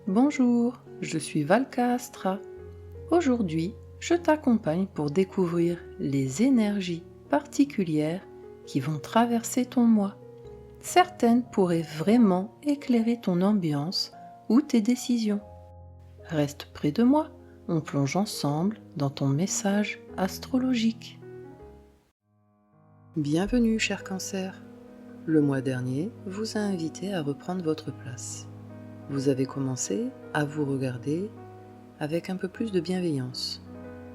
Bonjour, je suis Valka Astra. Aujourd'hui, je t'accompagne pour découvrir les énergies particulières qui vont traverser ton moi. Certaines pourraient vraiment éclairer ton ambiance ou tes décisions. Reste près de moi, on plonge ensemble dans ton message astrologique. Bienvenue, cher Cancer. Le mois dernier vous a invité à reprendre votre place. Vous avez commencé à vous regarder avec un peu plus de bienveillance,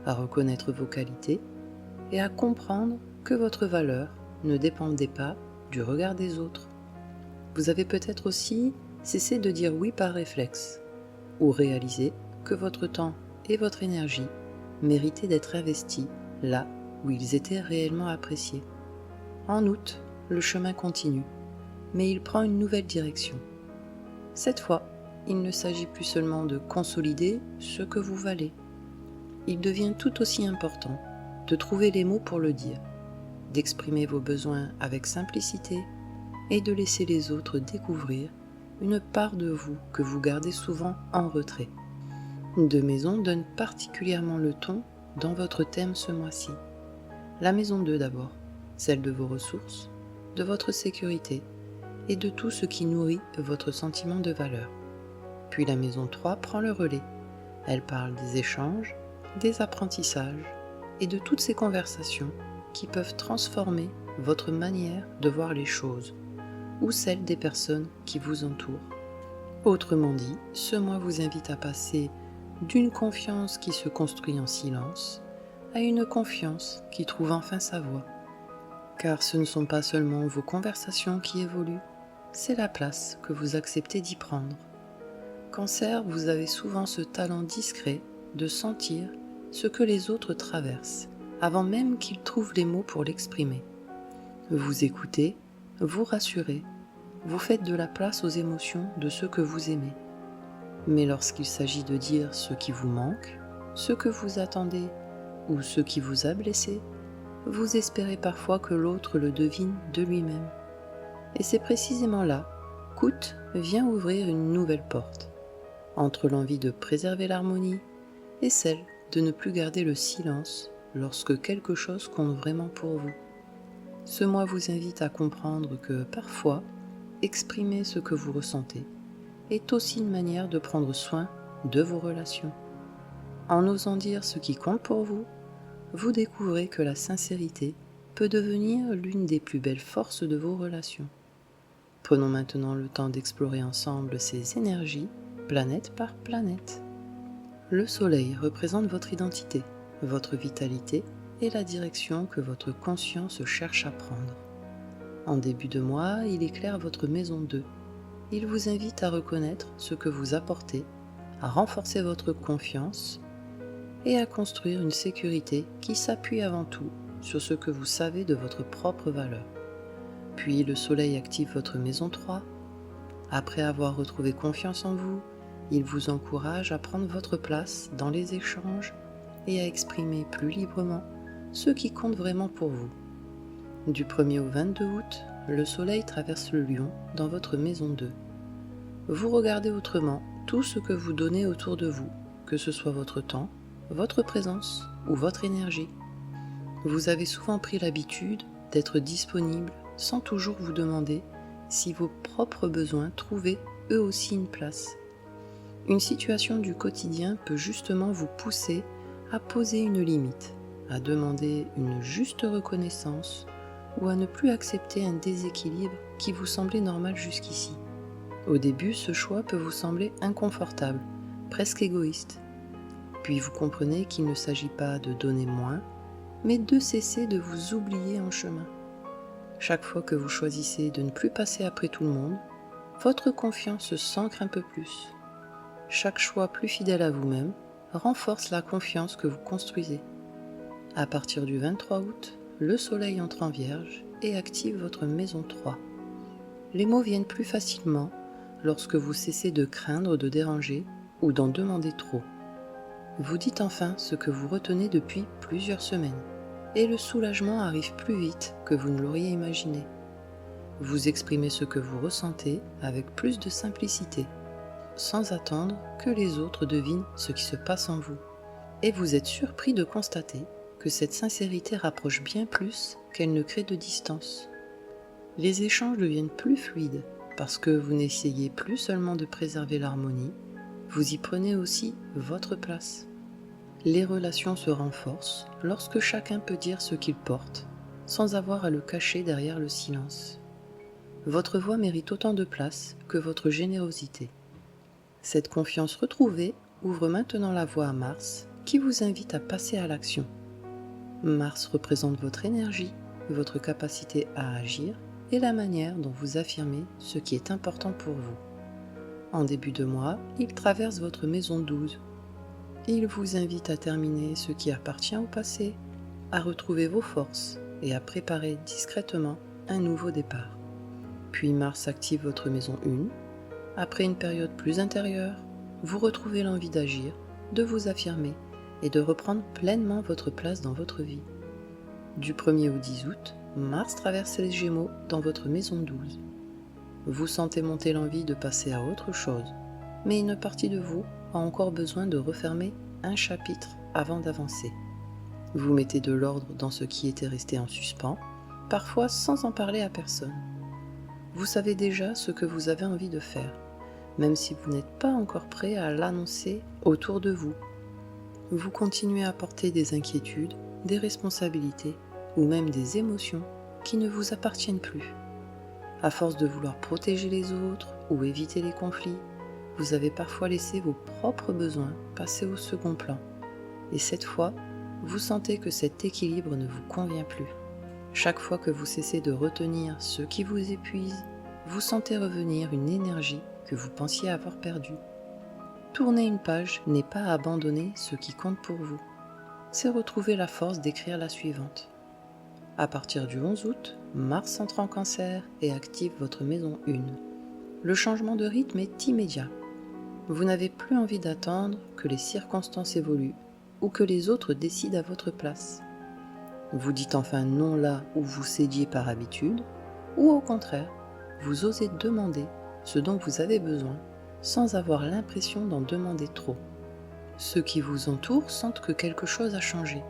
à reconnaître vos qualités et à comprendre que votre valeur ne dépendait pas du regard des autres. Vous avez peut-être aussi cessé de dire oui par réflexe, ou réalisé que votre temps et votre énergie méritaient d'être investis là où ils étaient réellement appréciés. En août, le chemin continue, mais il prend une nouvelle direction. Cette fois, il ne s'agit plus seulement de consolider ce que vous valez. Il devient tout aussi important de trouver les mots pour le dire, d'exprimer vos besoins avec simplicité et de laisser les autres découvrir une part de vous que vous gardez souvent en retrait. Deux maisons donnent particulièrement le ton dans votre thème ce mois-ci. La maison 2 d'abord, celle de vos ressources, de votre sécurité et de tout ce qui nourrit votre sentiment de valeur. Puis la maison 3 prend le relais. Elle parle des échanges, des apprentissages et de toutes ces conversations qui peuvent transformer votre manière de voir les choses ou celle des personnes qui vous entourent. Autrement dit, ce mois vous invite à passer d'une confiance qui se construit en silence à une confiance qui trouve enfin sa voix. Car ce ne sont pas seulement vos conversations qui évoluent, c'est la place que vous acceptez d'y prendre. Cancer, vous avez souvent ce talent discret de sentir ce que les autres traversent, avant même qu'ils trouvent les mots pour l'exprimer. Vous écoutez, vous rassurez, vous faites de la place aux émotions de ceux que vous aimez. Mais lorsqu'il s'agit de dire ce qui vous manque, ce que vous attendez ou ce qui vous a blessé, vous espérez parfois que l'autre le devine de lui-même. Et c'est précisément là qu'août vient ouvrir une nouvelle porte, entre l'envie de préserver l'harmonie et celle de ne plus garder le silence lorsque quelque chose compte vraiment pour vous. Ce mois vous invite à comprendre que parfois, exprimer ce que vous ressentez est aussi une manière de prendre soin de vos relations. En osant dire ce qui compte pour vous, vous découvrez que la sincérité peut devenir l'une des plus belles forces de vos relations. Prenons maintenant le temps d'explorer ensemble ces énergies, planète par planète. Le Soleil représente votre identité, votre vitalité et la direction que votre conscience cherche à prendre. En début de mois, il éclaire votre maison 2. Il vous invite à reconnaître ce que vous apportez, à renforcer votre confiance et à construire une sécurité qui s'appuie avant tout sur ce que vous savez de votre propre valeur. Puis le Soleil active votre maison 3. Après avoir retrouvé confiance en vous, il vous encourage à prendre votre place dans les échanges et à exprimer plus librement ce qui compte vraiment pour vous. Du 1er au 22 août, le Soleil traverse le Lion dans votre maison 2. Vous regardez autrement tout ce que vous donnez autour de vous, que ce soit votre temps, votre présence ou votre énergie. Vous avez souvent pris l'habitude d'être disponible sans toujours vous demander si vos propres besoins trouvaient eux aussi une place. Une situation du quotidien peut justement vous pousser à poser une limite, à demander une juste reconnaissance ou à ne plus accepter un déséquilibre qui vous semblait normal jusqu'ici. Au début, ce choix peut vous sembler inconfortable, presque égoïste. Puis vous comprenez qu'il ne s'agit pas de donner moins, mais de cesser de vous oublier en chemin. Chaque fois que vous choisissez de ne plus passer après tout le monde, votre confiance s'ancre un peu plus. Chaque choix plus fidèle à vous-même renforce la confiance que vous construisez. À partir du 23 août, le Soleil entre en Vierge et active votre maison 3. Les mots viennent plus facilement lorsque vous cessez de craindre de déranger ou d'en demander trop. Vous dites enfin ce que vous retenez depuis plusieurs semaines, et le soulagement arrive plus vite que vous ne l'auriez imaginé. Vous exprimez ce que vous ressentez avec plus de simplicité. sans attendre que les autres devinent ce qui se passe en vous. Et vous êtes surpris de constater que cette sincérité rapproche bien plus qu'elle ne crée de distance. Les échanges deviennent plus fluides parce que vous n'essayez plus seulement de préserver l'harmonie, vous y prenez aussi votre place. Les relations se renforcent lorsque chacun peut dire ce qu'il porte, sans avoir à le cacher derrière le silence. Votre voix mérite autant de place que votre générosité. Cette confiance retrouvée ouvre maintenant la voie à Mars, qui vous invite à passer à l'action. Mars représente votre énergie, votre capacité à agir et la manière dont vous affirmez ce qui est important pour vous. En début de mois, il traverse votre maison 12. Il vous invite à terminer ce qui appartient au passé, à retrouver vos forces et à préparer discrètement un nouveau départ. Puis Mars active votre maison 1. Après une période plus intérieure, vous retrouvez l'envie d'agir, de vous affirmer et de reprendre pleinement votre place dans votre vie. Du 1er au 10 août, Mars traverse les Gémeaux dans votre maison 12. Vous sentez monter l'envie de passer à autre chose, mais une partie de vous a encore besoin de refermer un chapitre avant d'avancer. Vous mettez de l'ordre dans ce qui était resté en suspens, parfois sans en parler à personne. Vous savez déjà ce que vous avez envie de faire, même si vous n'êtes pas encore prêt à l'annoncer autour de vous. Vous continuez à porter des inquiétudes, des responsabilités ou même des émotions qui ne vous appartiennent plus. À force de vouloir protéger les autres ou éviter les conflits, vous avez parfois laissé vos propres besoins passer au second plan. Et cette fois, vous sentez que cet équilibre ne vous convient plus. Chaque fois que vous cessez de retenir ce qui vous épuise, vous sentez revenir une énergie que vous pensiez avoir perdue. Tourner une page n'est pas abandonner ce qui compte pour vous. C'est retrouver la force d'écrire la suivante. À partir du 11 août, Mars entre en Cancer et active votre maison 1. Le changement de rythme est immédiat. Vous n'avez plus envie d'attendre que les circonstances évoluent ou que les autres décident à votre place. Vous dites enfin non là où vous cédiez par habitude, ou au contraire, vous osez demander ce dont vous avez besoin sans avoir l'impression d'en demander trop. Ceux qui vous entourent sentent que quelque chose a changé.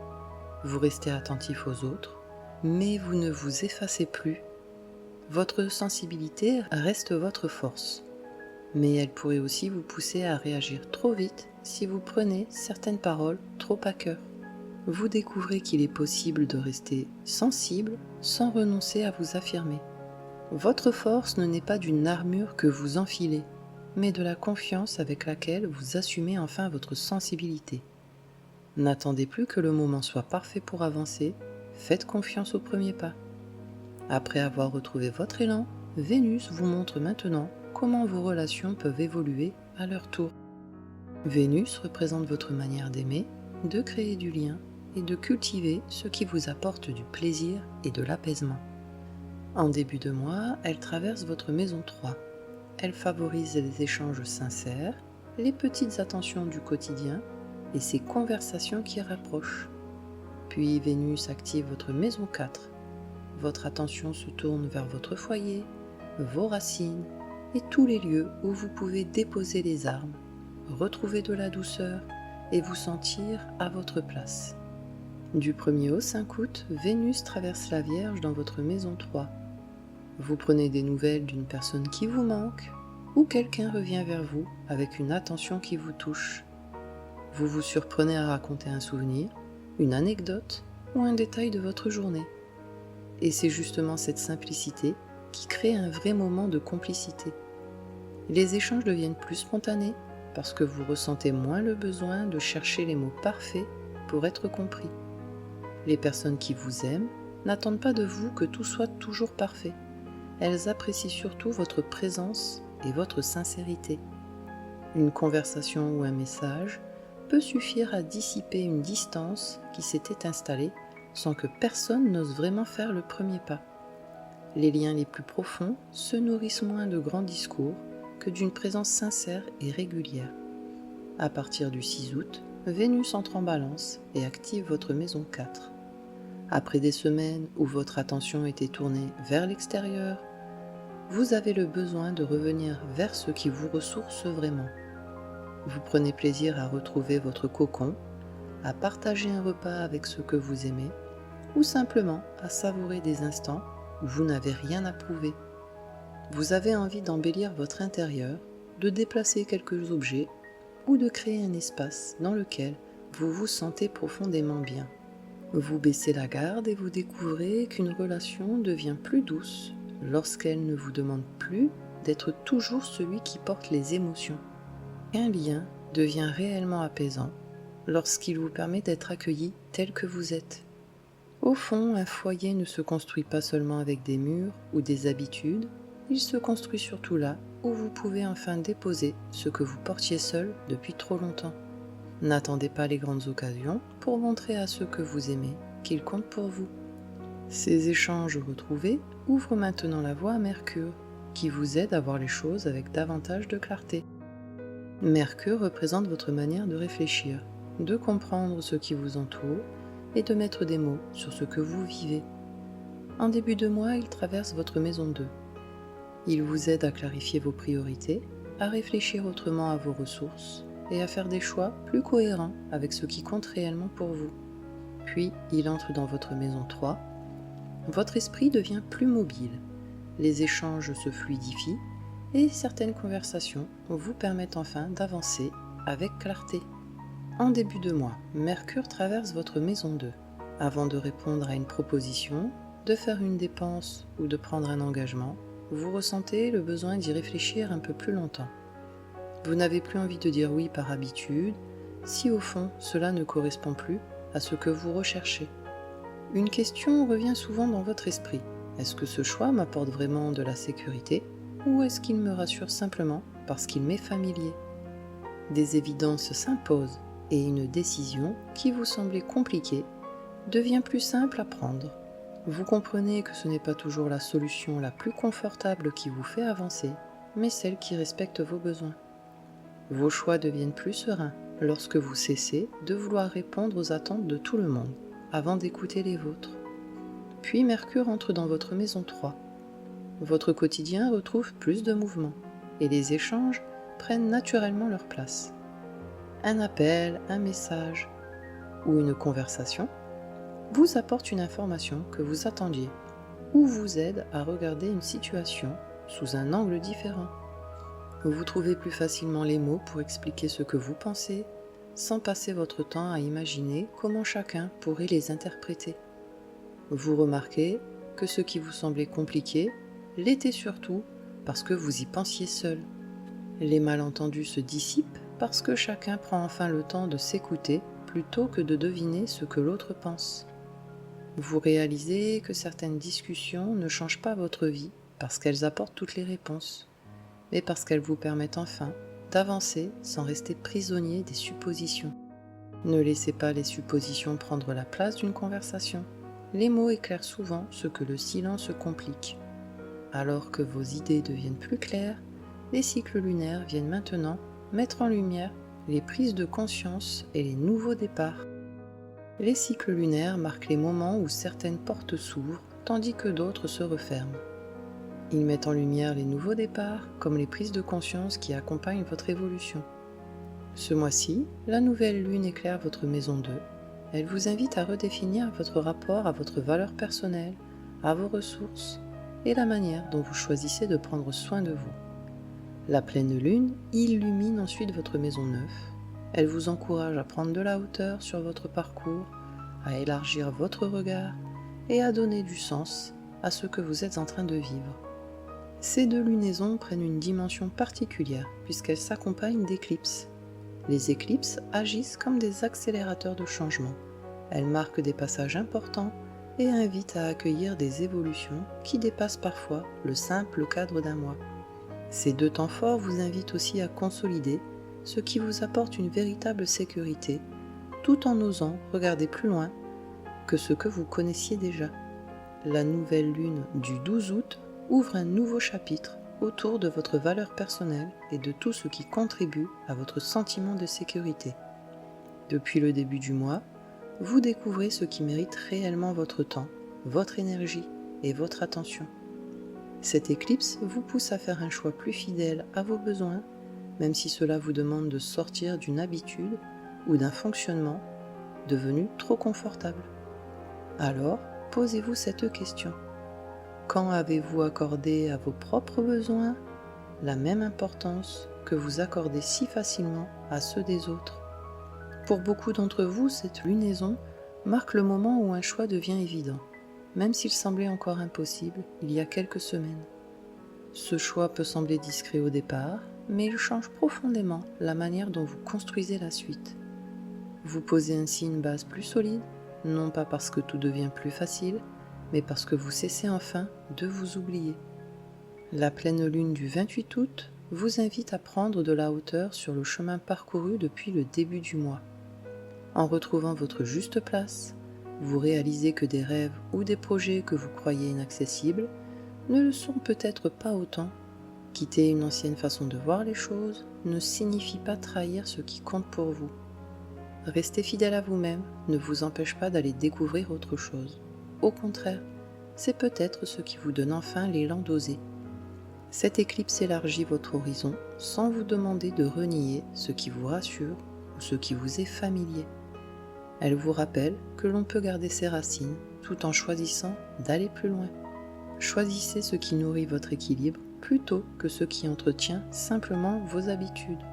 Vous restez attentif aux autres, mais vous ne vous effacez plus. Votre sensibilité reste votre force, mais elle pourrait aussi vous pousser à réagir trop vite si vous prenez certaines paroles trop à cœur. Vous découvrez qu'il est possible de rester sensible sans renoncer à vous affirmer. Votre force ne naît pas d'une armure que vous enfilez, mais de la confiance avec laquelle vous assumez enfin votre sensibilité. N'attendez plus que le moment soit parfait pour avancer, faites confiance au premier pas. Après avoir retrouvé votre élan, Vénus vous montre maintenant comment vos relations peuvent évoluer à leur tour. Vénus représente votre manière d'aimer, de créer du lien et de cultiver ce qui vous apporte du plaisir et de l'apaisement. En début de mois, elle traverse votre maison 3. Elle favorise les échanges sincères, les petites attentions du quotidien et ces conversations qui rapprochent. Puis Vénus active votre maison 4. Votre attention se tourne vers votre foyer, vos racines et tous les lieux où vous pouvez déposer les armes, retrouver de la douceur et vous sentir à votre place. Du 1er au 5 août, Vénus traverse la Vierge dans votre maison 3. Vous prenez des nouvelles d'une personne qui vous manque ou quelqu'un revient vers vous avec une attention qui vous touche. Vous vous surprenez à raconter un souvenir, une anecdote ou un détail de votre journée. Et c'est justement cette simplicité qui crée un vrai moment de complicité. Les échanges deviennent plus spontanés parce que vous ressentez moins le besoin de chercher les mots parfaits pour être compris. Les personnes qui vous aiment n'attendent pas de vous que tout soit toujours parfait. Elles apprécient surtout votre présence et votre sincérité. Une conversation ou un message peut suffire à dissiper une distance qui s'était installée sans que personne n'ose vraiment faire le premier pas. Les liens les plus profonds se nourrissent moins de grands discours que d'une présence sincère et régulière. À partir du 6 août, Vénus entre en Balance et active votre maison 4. Après des semaines où votre attention était tournée vers l'extérieur, vous avez le besoin de revenir vers ce qui vous ressource vraiment. Vous prenez plaisir à retrouver votre cocon, à partager un repas avec ceux que vous aimez, ou simplement à savourer des instants où vous n'avez rien à prouver. Vous avez envie d'embellir votre intérieur, de déplacer quelques objets ou de créer un espace dans lequel vous vous sentez profondément bien. Vous baissez la garde et vous découvrez qu'une relation devient plus douce lorsqu'elle ne vous demande plus d'être toujours celui qui porte les émotions. Un lien devient réellement apaisant lorsqu'il vous permet d'être accueilli tel que vous êtes. Au fond, un foyer ne se construit pas seulement avec des murs ou des habitudes, il se construit surtout là où vous pouvez enfin déposer ce que vous portiez seul depuis trop longtemps. N'attendez pas les grandes occasions pour montrer à ceux que vous aimez qu'ils comptent pour vous. Ces échanges retrouvés ouvrent maintenant la voie à Mercure, qui vous aide à voir les choses avec davantage de clarté. Mercure représente votre manière de réfléchir, de comprendre ce qui vous entoure et de mettre des mots sur ce que vous vivez. En début de mois, il traverse votre maison 2. Il vous aide à clarifier vos priorités, à réfléchir autrement à vos ressources et à faire des choix plus cohérents avec ce qui compte réellement pour vous. Puis, il entre dans votre maison 3. Votre esprit devient plus mobile. Les échanges se fluidifient et certaines conversations vous permettent enfin d'avancer avec clarté. En début de mois, Mercure traverse votre maison 2. Avant de répondre à une proposition, de faire une dépense ou de prendre un engagement, vous ressentez le besoin d'y réfléchir un peu plus longtemps. Vous n'avez plus envie de dire oui par habitude, si au fond cela ne correspond plus à ce que vous recherchez. Une question revient souvent dans votre esprit. Est-ce que ce choix m'apporte vraiment de la sécurité ou est-ce qu'il me rassure simplement parce qu'il m'est familier? Des évidences s'imposent et une décision qui vous semblait compliquée devient plus simple à prendre. Vous comprenez que ce n'est pas toujours la solution la plus confortable qui vous fait avancer, mais celle qui respecte vos besoins. Vos choix deviennent plus sereins lorsque vous cessez de vouloir répondre aux attentes de tout le monde avant d'écouter les vôtres. Puis Mercure entre dans votre maison 3. Votre quotidien retrouve plus de mouvement et les échanges prennent naturellement leur place. Un appel, un message ou une conversation vous apporte une information que vous attendiez ou vous aide à regarder une situation sous un angle différent. Vous trouvez plus facilement les mots pour expliquer ce que vous pensez, sans passer votre temps à imaginer comment chacun pourrait les interpréter. Vous remarquez que ce qui vous semblait compliqué l'était surtout parce que vous y pensiez seul. Les malentendus se dissipent parce que chacun prend enfin le temps de s'écouter plutôt que de deviner ce que l'autre pense. Vous réalisez que certaines discussions ne changent pas votre vie parce qu'elles apportent toutes les réponses, mais parce qu'elles vous permettent enfin d'avancer sans rester prisonnier des suppositions. Ne laissez pas les suppositions prendre la place d'une conversation. Les mots éclairent souvent ce que le silence complique. Alors que vos idées deviennent plus claires, les cycles lunaires viennent maintenant mettre en lumière les prises de conscience et les nouveaux départs. Les cycles lunaires marquent les moments où certaines portes s'ouvrent tandis que d'autres se referment. Ils mettent en lumière les nouveaux départs comme les prises de conscience qui accompagnent votre évolution. Ce mois-ci, la nouvelle lune éclaire votre maison 2. Elle vous invite à redéfinir votre rapport à votre valeur personnelle, à vos ressources et la manière dont vous choisissez de prendre soin de vous. La pleine lune illumine ensuite votre maison 9. Elle vous encourage à prendre de la hauteur sur votre parcours, à élargir votre regard et à donner du sens à ce que vous êtes en train de vivre. Ces deux lunaisons prennent une dimension particulière puisqu'elles s'accompagnent d'éclipses. Les éclipses agissent comme des accélérateurs de changement. Elles marquent des passages importants et invitent à accueillir des évolutions qui dépassent parfois le simple cadre d'un mois. Ces deux temps forts vous invitent aussi à consolider ce qui vous apporte une véritable sécurité, tout en osant regarder plus loin que ce que vous connaissiez déjà. La nouvelle lune du 12 août ouvre un nouveau chapitre autour de votre valeur personnelle et de tout ce qui contribue à votre sentiment de sécurité. Depuis le début du mois, vous découvrez ce qui mérite réellement votre temps, votre énergie et votre attention. Cette éclipse vous pousse à faire un choix plus fidèle à vos besoins, même si cela vous demande de sortir d'une habitude ou d'un fonctionnement devenu trop confortable. Alors, posez-vous cette question. Quand avez-vous accordé à vos propres besoins la même importance que vous accordez si facilement à ceux des autres? Pour beaucoup d'entre vous, cette lunaison marque le moment où un choix devient évident, même s'il semblait encore impossible il y a quelques semaines. Ce choix peut sembler discret au départ, mais il change profondément la manière dont vous construisez la suite. Vous posez ainsi une base plus solide, non pas parce que tout devient plus facile, mais parce que vous cessez enfin de vous oublier. La pleine lune du 28 août vous invite à prendre de la hauteur sur le chemin parcouru depuis le début du mois. En retrouvant votre juste place, vous réalisez que des rêves ou des projets que vous croyez inaccessibles ne le sont peut-être pas autant. Quitter une ancienne façon de voir les choses ne signifie pas trahir ce qui compte pour vous. Rester fidèle à vous-même ne vous empêche pas d'aller découvrir autre chose. Au contraire, c'est peut-être ce qui vous donne enfin l'élan d'oser. Cette éclipse élargit votre horizon sans vous demander de renier ce qui vous rassure ou ce qui vous est familier. Elle vous rappelle que l'on peut garder ses racines tout en choisissant d'aller plus loin. Choisissez ce qui nourrit votre équilibre plutôt que ce qui entretient simplement vos habitudes.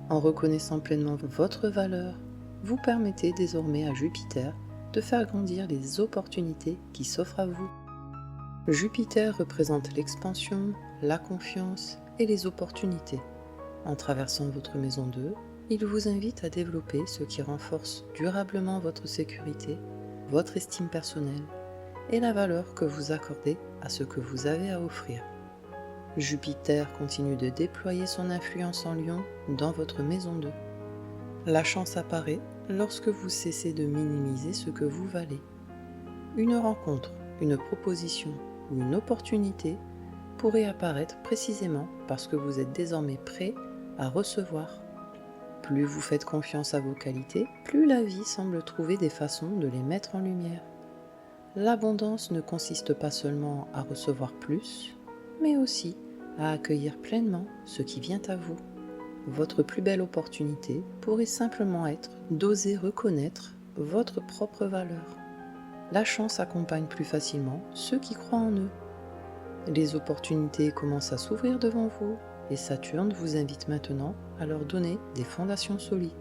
En reconnaissant pleinement votre valeur, vous permettez désormais à Jupiter de faire grandir les opportunités qui s'offrent à vous. Jupiter représente l'expansion, la confiance et les opportunités. En traversant votre maison 2, il vous invite à développer ce qui renforce durablement votre sécurité, votre estime personnelle et la valeur que vous accordez à ce que vous avez à offrir. Jupiter continue de déployer son influence en Lion dans votre maison 2. La chance apparaît lorsque vous cessez de minimiser ce que vous valez. Une rencontre, une proposition ou une opportunité pourrait apparaître précisément parce que vous êtes désormais prêt à recevoir. Plus vous faites confiance à vos qualités, plus la vie semble trouver des façons de les mettre en lumière. L'abondance ne consiste pas seulement à recevoir plus, mais aussi à accueillir pleinement ce qui vient à vous. Votre plus belle opportunité pourrait simplement être d'oser reconnaître votre propre valeur. La chance accompagne plus facilement ceux qui croient en eux. Les opportunités commencent à s'ouvrir devant vous et Saturne vous invite maintenant à leur donner des fondations solides.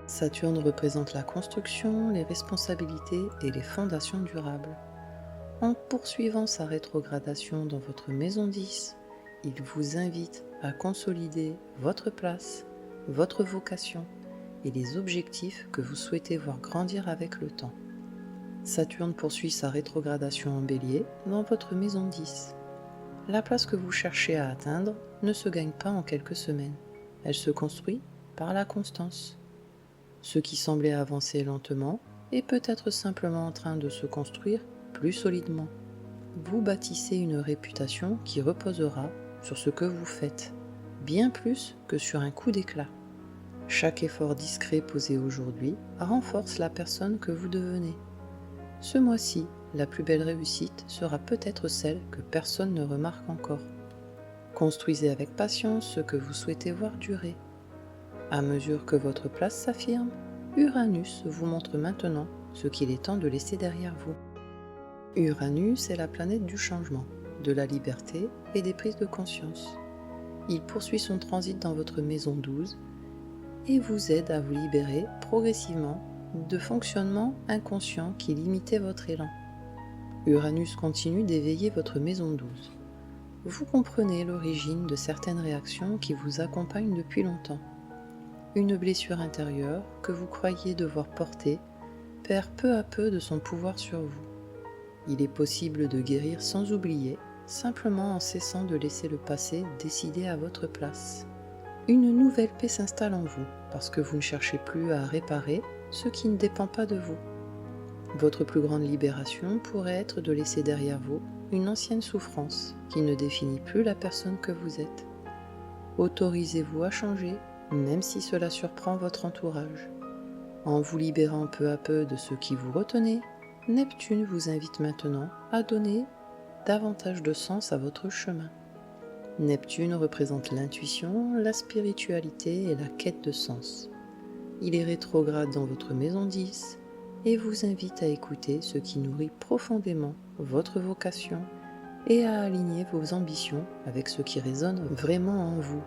Saturne représente la construction, les responsabilités et les fondations durables. En poursuivant sa rétrogradation dans votre maison 10, il vous invite à consolider votre place, votre vocation et les objectifs que vous souhaitez voir grandir avec le temps. Saturne poursuit sa rétrogradation en Bélier dans votre maison 10. La place que vous cherchez à atteindre ne se gagne pas en quelques semaines. Elle se construit par la constance. Ce qui semblait avancer lentement est peut-être simplement en train de se construire plus solidement. Vous bâtissez une réputation qui reposera sur ce que vous faites, bien plus que sur un coup d'éclat. Chaque effort discret posé aujourd'hui renforce la personne que vous devenez. Ce mois-ci, la plus belle réussite sera peut-être celle que personne ne remarque encore. Construisez avec patience ce que vous souhaitez voir durer. À mesure que votre place s'affirme, Uranus vous montre maintenant ce qu'il est temps de laisser derrière vous. Uranus est la planète du changement, de la liberté et des prises de conscience. Il poursuit son transit dans votre maison 12 et vous aide à vous libérer progressivement de fonctionnements inconscients qui limitaient votre élan. Uranus continue d'éveiller votre maison 12. Vous comprenez l'origine de certaines réactions qui vous accompagnent depuis longtemps. Une blessure intérieure que vous croyiez devoir porter perd peu à peu de son pouvoir sur vous. Il est possible de guérir sans oublier, simplement en cessant de laisser le passé décider à votre place. Une nouvelle paix s'installe en vous parce que vous ne cherchez plus à réparer ce qui ne dépend pas de vous. Votre plus grande libération pourrait être de laisser derrière vous une ancienne souffrance qui ne définit plus la personne que vous êtes. Autorisez-vous à changer, même si cela surprend votre entourage. En vous libérant peu à peu de ce qui vous retenait, Neptune vous invite maintenant à donner davantage de sens à votre chemin. Neptune représente l'intuition, la spiritualité et la quête de sens. Il est rétrograde dans votre maison 10 et vous invite à écouter ce qui nourrit profondément votre vocation et à aligner vos ambitions avec ce qui résonne vraiment en vous.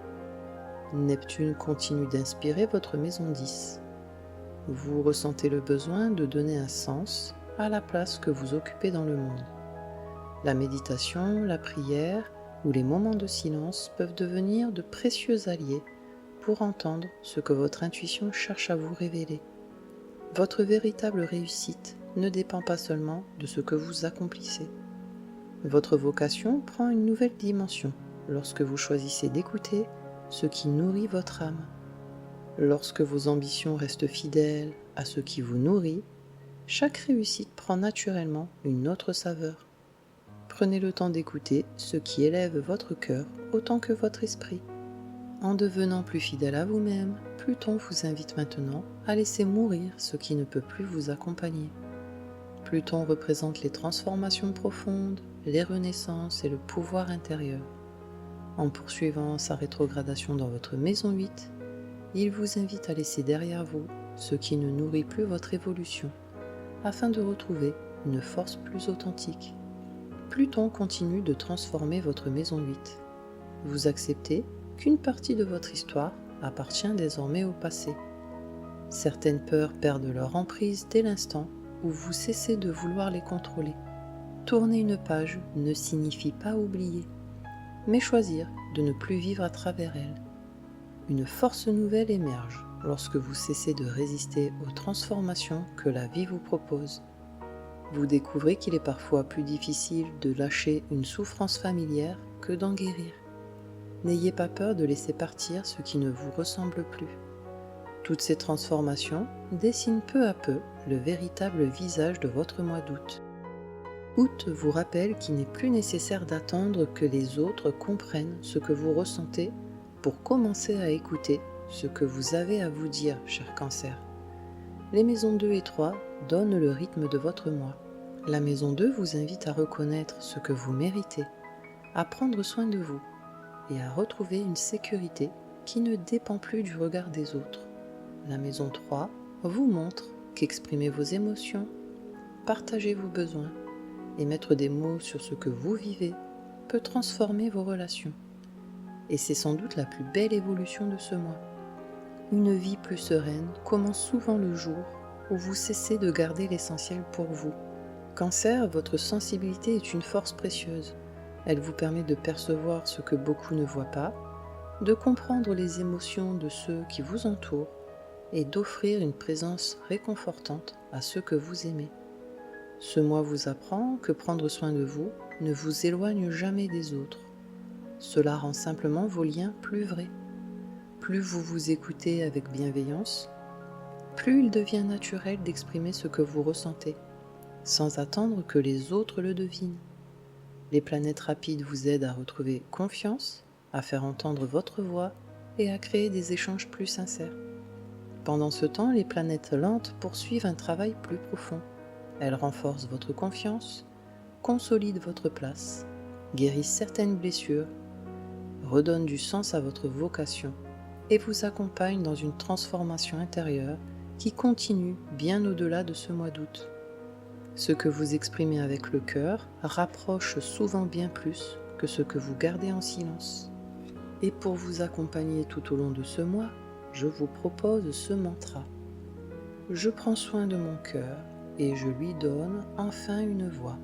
Neptune continue d'inspirer votre maison 10. Vous ressentez le besoin de donner un sens à la place que vous occupez dans le monde. La méditation, la prière ou les moments de silence peuvent devenir de précieux alliés pour entendre ce que votre intuition cherche à vous révéler. Votre véritable réussite ne dépend pas seulement de ce que vous accomplissez. Votre vocation prend une nouvelle dimension lorsque vous choisissez d'écouter ce qui nourrit votre âme. Lorsque vos ambitions restent fidèles à ce qui vous nourrit, chaque réussite prend naturellement une autre saveur. Prenez le temps d'écouter ce qui élève votre cœur autant que votre esprit. En devenant plus fidèle à vous-même, Pluton vous invite maintenant à laisser mourir ce qui ne peut plus vous accompagner. Pluton représente les transformations profondes, les renaissances et le pouvoir intérieur. En poursuivant sa rétrogradation dans votre maison 8, il vous invite à laisser derrière vous ce qui ne nourrit plus votre évolution, afin de retrouver une force plus authentique. Pluton continue de transformer votre maison 8. Vous acceptez qu'une partie de votre histoire appartient désormais au passé. Certaines peurs perdent leur emprise dès l'instant où vous cessez de vouloir les contrôler. Tourner une page ne signifie pas oublier, mais choisir de ne plus vivre à travers elle. Une force nouvelle émerge lorsque vous cessez de résister aux transformations que la vie vous propose. Vous découvrez qu'il est parfois plus difficile de lâcher une souffrance familière que d'en guérir. N'ayez pas peur de laisser partir ce qui ne vous ressemble plus. Toutes ces transformations dessinent peu à peu le véritable visage de votre mois d'août. Août vous rappelle qu'il n'est plus nécessaire d'attendre que les autres comprennent ce que vous ressentez pour commencer à écouter ce que vous avez à vous dire, cher Cancer. Les maisons 2 et 3 donnent le rythme de votre mois. La maison 2 vous invite à reconnaître ce que vous méritez, à prendre soin de vous et à retrouver une sécurité qui ne dépend plus du regard des autres. La maison 3 vous montre qu'exprimer vos émotions, partager vos besoins et mettre des mots sur ce que vous vivez peut transformer vos relations. Et c'est sans doute la plus belle évolution de ce mois. Une vie plus sereine commence souvent le jour où vous cessez de garder l'essentiel pour vous. Cancer, votre sensibilité est une force précieuse. Elle vous permet de percevoir ce que beaucoup ne voient pas, de comprendre les émotions de ceux qui vous entourent et d'offrir une présence réconfortante à ceux que vous aimez. Ce mois vous apprend que prendre soin de vous ne vous éloigne jamais des autres. Cela rend simplement vos liens plus vrais. Plus vous vous écoutez avec bienveillance, plus il devient naturel d'exprimer ce que vous ressentez, sans attendre que les autres le devinent. Les planètes rapides vous aident à retrouver confiance, à faire entendre votre voix et à créer des échanges plus sincères. Pendant ce temps, les planètes lentes poursuivent un travail plus profond. Elles renforcent votre confiance, consolident votre place, guérissent certaines blessures, redonnent du sens à votre vocation et vous accompagnent dans une transformation intérieure qui continue bien au-delà de ce mois d'août. Ce que vous exprimez avec le cœur rapproche souvent bien plus que ce que vous gardez en silence. Et pour vous accompagner tout au long de ce mois, je vous propose ce mantra. Je prends soin de mon cœur et je lui donne enfin une voix.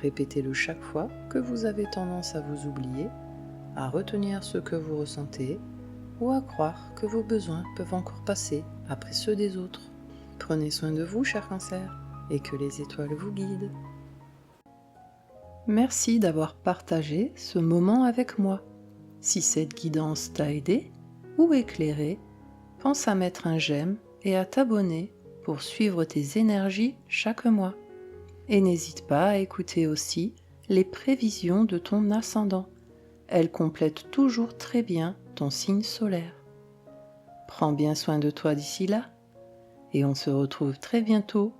Répétez-le chaque fois que vous avez tendance à vous oublier, à retenir ce que vous ressentez ou à croire que vos besoins peuvent encore passer après ceux des autres. Prenez soin de vous, cher Cancer, et que les étoiles vous guident. Merci d'avoir partagé ce moment avec moi. Si cette guidance t'a aidé ou éclairé, pense à mettre un j'aime et à t'abonner pour suivre tes énergies chaque mois. Et n'hésite pas à écouter aussi les prévisions de ton ascendant. Elles complètent toujours très bien ton signe solaire. Prends bien soin de toi d'ici là, et on se retrouve très bientôt